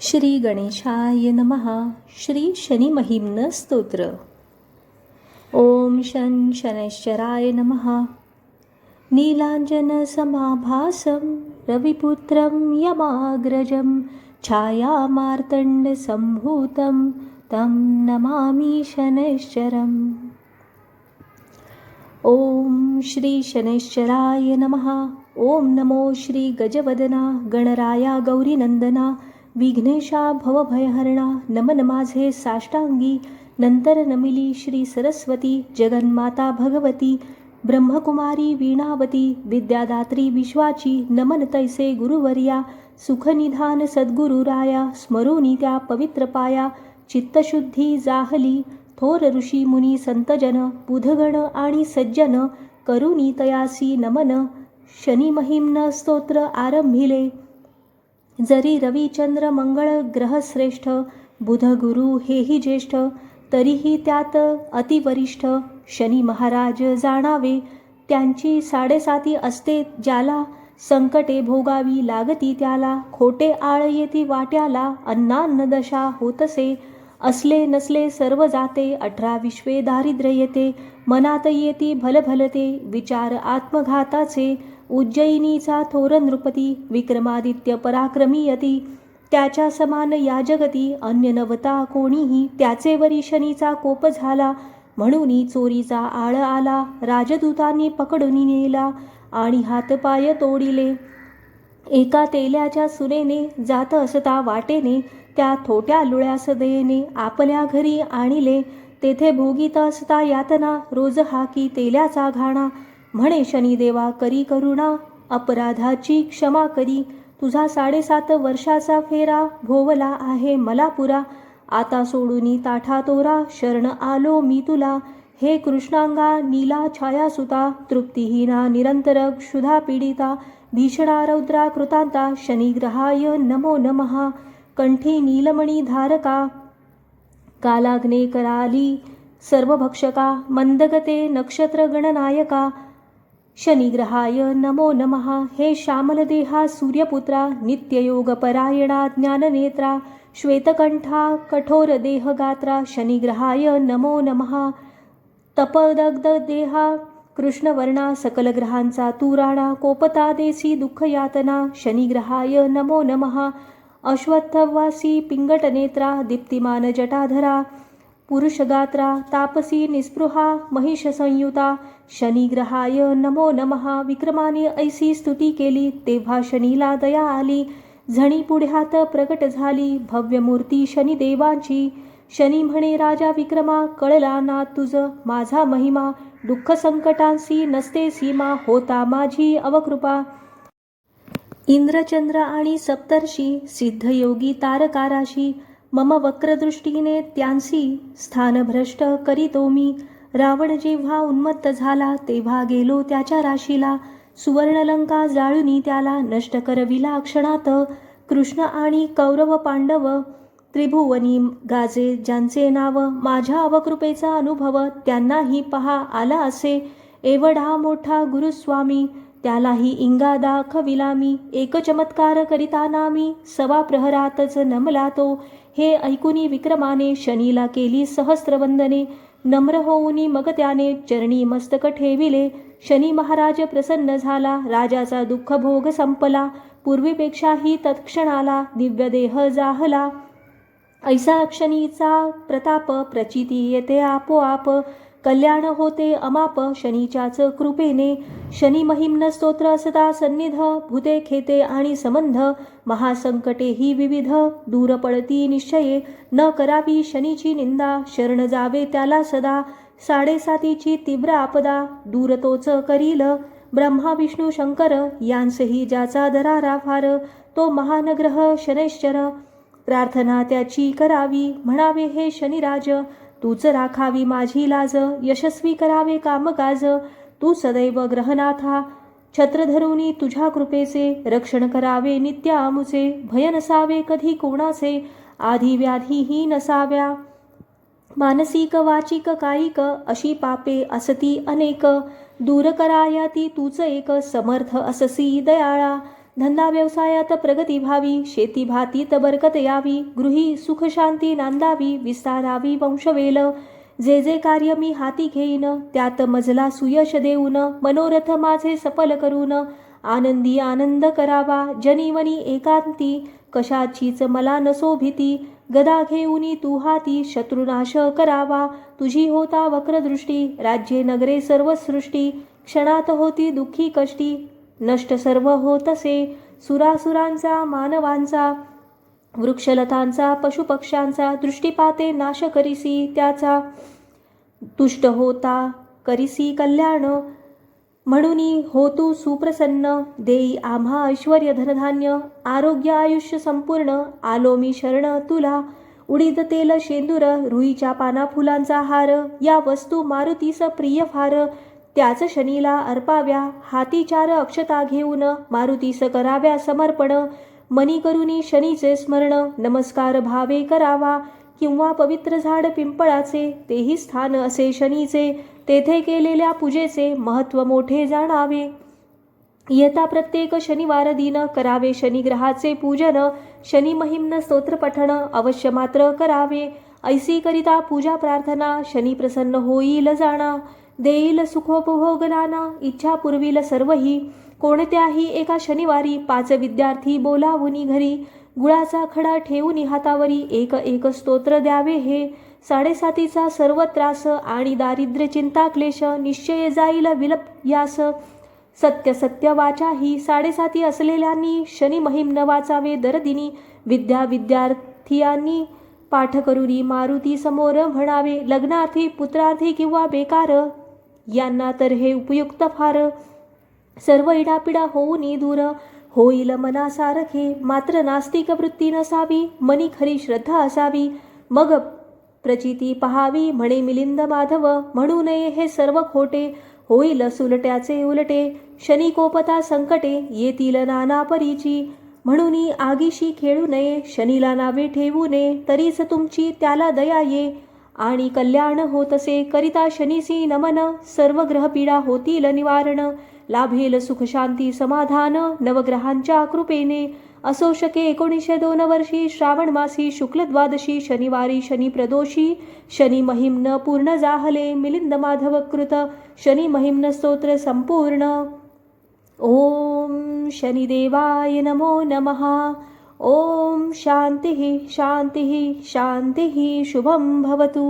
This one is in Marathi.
श्री गणेशाय नमः. श्री शनी महिम्न स्तोत्र. ओम शन शनैश्चराय नमः. नीलांजन समाभासं रविपुत्रं यमाग्रजं छायामार्तण्ड संभूतं तं नमामि शनैश्चरम्. ओम श्री शनैश्चराय नमः. ओम नमो श्री गजवदना गणराया गौरीनंदना विघ्नेशा भवभयहरणा. नमन माझे साष्टांगी नंतर नमिली श्री सरस्वती जगन्माता भगवती ब्रह्मकुमारी वीणावती विद्यादात्री विश्वाची. नमन तैसे गुरुवर्या सुखनिधान सद्गुरुराया स्मरूनी त्या पवित्र पाया. चित्तशुद्धी जाहली थोर ऋषी मुनी संतजन बुधगण आणि सज्जन करुनी तयासी नमन. शनी महिम्न स्तोत्र आरंभिले. जरी रविचंद्र मंगळ ग्रह श्रेष्ठ बुध गुरु हेही ज्येष्ठ तरीही त्यात अतिवरिष्ठ. शनी महाराज जाणावे त्यांची साडेसाती असते ज्याला. संकटे भोगावी लागती त्याला खोटे आळ येती वाट्याला. अन्नान्न दशा होतसे असले नसले सर्व जाते. 18 विश्वे दारिद्र्य येते मनात येती भलभलते. विचार आत्मघाताचे उज्जयिनीचा थोर नृपती विक्रमादित्य पराक्रमी यती. त्याच्या समान या जगती अन्य नवता कोणीही. त्याचे वरी शनीचा कोप झाला म्हणून चोरीचा आळ आला. राजदूतांनी पकडून नेला आणि हातपाय तोडिले. एका तेल्याच्या सुनेने जात असता वाटेने त्या थोट्या लुळ्यास दयेने आपल्या घरी आणिले. तेथे भोगीत असता यातना रोज हाकी तेल्याचा घाणा. म्हणे शनिदेवा करी करुणा अपराधाची क्षमा करी. तुझा 7.5 वर्षाचा फेरा भोवला आहे मला पुरा. आता सोडूनी ताठा तोरा शरण आलो मी तुला. हे कृष्णांगा नीला छायासुता तृप्तिहीना निरंतर क्षुधा पीडिता. भीषणा रौद्रा कृतांता शनिग्रहाय नमो नमः. कंठी नीलमणी धारका कालाग्ने कराली सर्वभक्षका. मंदगते नक्षत्र गणनायका शनिग्रहाय नमो नमः. हे श्यामलदेहा सूर्यपुत्रा नित्ययोग परायणा ज्ञाननेत्रा. श्वेतकंठा कठोर देहगात्रा शनिग्रहाय नमो नमः. तपदग्ध देहा कृष्णवर्णा सकल ग्रहांचा तू राणा. कोपता देसी दुःखयातना शनिग्रहाय नमो नमः. अश्वत्थवासी पिंगटनेत्रा दीप्तिमान जटाधरा पुरुषगात्रा. तापसी निस्पृहा महिषसंयुता शनिग्रहाय नमो नमः. विक्रमाने ऐसी स्तुती केली तेव्हा शनीला दया आली. झणी पुढ्यात प्रकट झाली भव्य मूर्ती शनिदेवांची. शनी म्हणे राजा विक्रमा कळला ना तुझ माझा महिमा. दुःख संकटांसी नसते सीमा होता माझी अवकृपा. इंद्रचंद्र आणि सप्तर्षी सिद्धयोगी तारकाराशी. मम वक्रदृष्टीने त्यांसी स्थानभ्रष्ट करीतो मी. रावण जेव्हा उन्मत्त झाला तेव्हा गेलो त्याच्या राशीला. सुवर्णलंका जाळुनी त्याला नष्ट करविला क्षणात. कृष्ण आणि कौरव पांडव त्रिभुवनी गाजे ज्यांचे नाव. माझ्या अवकृपेचा अनुभव त्यांनाही पहा आला असे. एवढा मोठा गुरुस्वामी त्यालाही इंगा दाखविला मी. एक चमत्कार करिताना मी सवा प्रहरातच नमला तो. हे ऐकुनी विक्रमाने शनीला केली सहस्त्रवंदने. नम्र होऊनी मग त्याने चरणी मस्तक ठेविले. शनी महाराज प्रसन्न झाला राजाचा दुःख भोग संपला. पूर्वीपेक्षाही तत्क्षणाला दिव्य देह जाहला. ऐसा शनीचा प्रताप प्रचिती येते आपोआप. कल्याण होते अमाप शनीच्याच कृपेने. शनी महिम्न स्तोत्र असता सन्निध भूते खेते आणि संबंध. महासंकटे ही विविध दूर पडती निश्चये. न करावी शनीची निंदा शरण जावे त्याला सदा. 7.5ची तीव्र आपदा दूर तोच करील. ब्रह्मा विष्णू शंकर यांसही ज्याचा दरारा फार. तो महानग्रह शनैश्चर प्रार्थना त्याची करावी. म्हणावे हे शनिराज तूच राखावी माझी लाज. यशस्वी करावे कामकाज तू सदैव ग्रहनाथा. छत्र धरुनी तुझ्या कृपेचे रक्षण करावे नित्य आमुचे. भय नसावे कधी कोणाचे आधी व्याधीही नसाव्या. मानसिक वाचिक कायिक अशी पापे असती अनेक. दूर कराया ती तूच एक समर्थ अससी दयाळा. धंदा व्यवसायात प्रगती व्हावी, शेती भातीत बरकत यावी, गृही सुख शांती नांदावी, विस्तारावी वंशवेल. जे जे कार्य मी हाती घेईन, त्यात मजला सुयश देऊन, मनोरथ माझे सफल करून, आनंदी आनंद करावा, जनीवनी एकांती, कशाचीच मला नसो भीती. गदा घेऊनी तू हाती, शत्रुनाश करावा, तुझी होता वक्रदृष्टी. राज्ये नगरे सर्व सृष्टी, क्षणात होती दुःखी कष्टी. नष्ट सर्व होतसे, सुरासुरांचा मानवांचा, वृक्षलतांचा पशुपक्ष्यांचा, दृष्टीपाते नाश करिसी त्याचा. तुष्ट होता करिसी कल्याण, म्हणूनी हो तू सुप्रसन्न. देई आम्हा ऐश्वर्य धनधान्य, आरोग्य आयुष्य संपूर्ण. आलो मी शरण तुला, उडीद तेल शेंदूर, रुईच्या पाना फुलांचा हार. या वस्तू मारुतीस प्रिय फार, त्याच शनीला अर्पाव्या. हाती 4 अक्षता घेऊन, मारुतीस कराव्या समर्पण. मनी करुनी शनीचे स्मरण, नमस्कार भावे करावा. किंवा पवित्र झाड पिंपळाचे, तेही स्थान असे शनीचे. तेथे केलेल्या पूजेचे महत्त्व मोठे जाणावे. येता प्रत्येक शनिवार दिन, करावे शनिग्रहाचे पूजन. शनी महिम्न स्तोत्र पठण अवश्य मात्र करावे. ऐसी करिता पूजा प्रार्थना, शनी प्रसन्न होईल जाणा. देईल सुखोपभोग नाना, इच्छा पुरविल सर्वही. कोणत्याही एका शनिवारी 5 विद्यार्थी बोलावुनी घरी. गुळाचा खडा ठेवून हातावरी, एक एक स्तोत्र द्यावे हे. 7.5चा सर्व त्रास आणि दारिद्र्य चिंता क्लेश, निश्चय जाईल विलप यास. सत्य सत्य वाचा ही 7.5 असलेल्यांनी, शनी महिम्न वाचावे दरदिनी. विद्यार्थ्यांनी पाठ करुनी मारुती समोर म्हणावे. लग्नार्थी पुत्रार्थी किंवा बेकार, यांना तर हे उपयुक्त फार. सर्व इडापिडा होऊनी दूर, होईल मनासारखे. मात्र नास्तिक वृत्ती नसावी, मनी खरी श्रद्धा असावी. मग प्रचिती पहावी, म्हणे मिलिंद माधव. म्हणू नये हे सर्व खोटे, होईल सुलट्याचे उलटे. शनी कोपता संकटे, येतील नाना परीची. म्हणून आगीशी खेळू नये, शनीला नावे ठेवू नये. तरीच तुमची त्याला दया ये, आणि कल्याण होतसे. करिता शनीसी नमन, सर्व ग्रहपीडा होतील निवारण. लाभेल सुख शांती समाधान, नवग्रहांच्या कृपेने. असो शके 1902 वर्षी, श्रावण मासी शुक्ल द्वादशी, शनिवारी शनी प्रदोषी. शनी महिम्न पूर्ण जाहले, मिलिंद माधव कृत शनी महिम्न स्तोत्र संपूर्ण. ओम शनिदेवाय नमो नमः. ओम शांतिः शांतिः शांतिः. शुभं भवतु.